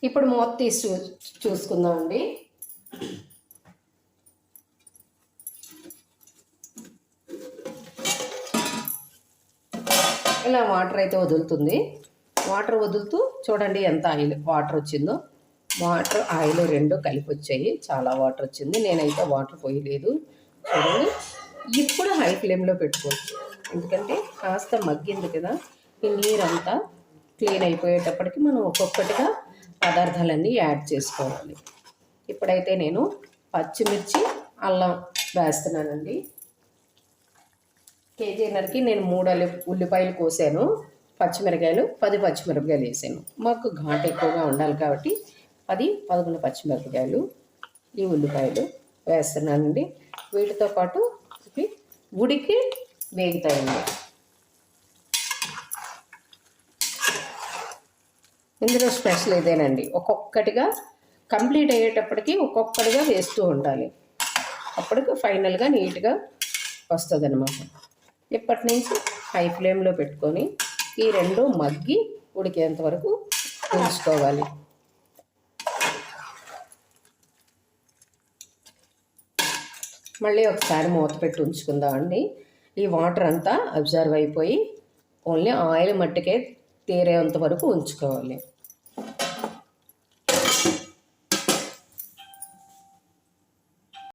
ఇప్పుడు మూత తీసి చూసుకుందామండి. ఇలా వాటర్ అయితే వదులుతుంది. వాటర్ వదులుతూ చూడండి ఎంత వాటర్ వచ్చిందో. వాటర్ ఆయిల్ రెండు కలిపి వచ్చాయి. చాలా వాటర్ వచ్చింది. నేనైతే వాటర్ పోయలేదు. చూడండి, ఇప్పుడు హై ఫ్లేమ్లో పెట్టుకోవచ్చు. ఎందుకంటే కాస్త మగ్గింది కదా, ఈ నీరంతా క్లీన్ అయిపోయేటప్పటికి మనం ఒక్కొక్కటిగా పదార్థాలన్నీ యాడ్ చేసుకోవాలి. ఇప్పుడైతే నేను పచ్చిమిర్చి, అల్లం వేస్తున్నానండి. కేజీన్నరకి నేను 3 ఉల్లిపాయలు కోసాను. పచ్చిమిరకాయలు 10 పచ్చిమిరపకాయలు వేసాను. మాకు ఘాటు ఎక్కువగా ఉండాలి కాబట్టి 10-11 పచ్చిమిరపకాయలు, ఈ ఉల్లిపాయలు వేస్తున్నానండి. వీటితో పాటు ఇవి ఉడికి వేగుతాయండి. ఇందులో స్పెషల్ ఇదేనండి. ఒక్కొక్కటిగా కంప్లీట్ అయ్యేటప్పటికి ఒక్కొక్కటిగా వేస్తూ ఉండాలి. అప్పటికి ఫైనల్గా నీట్గా వస్తుంది అన్నమాట. ఇప్పటి నుంచి హై ఫ్లేమ్లో పెట్టుకొని ఈ రెండు మగ్గి ఉడికేంత వరకు ఉంచుకోవాలి. మళ్ళీ ఒకసారి మూత పెట్టి ఉంచుకుందామండి. ఈ వాటర్ అంతా అబ్జర్వ్ అయిపోయి ఓన్లీ ఆయిల్ మట్టుకే తేరేంత వరకు ఉంచుకోవాలి.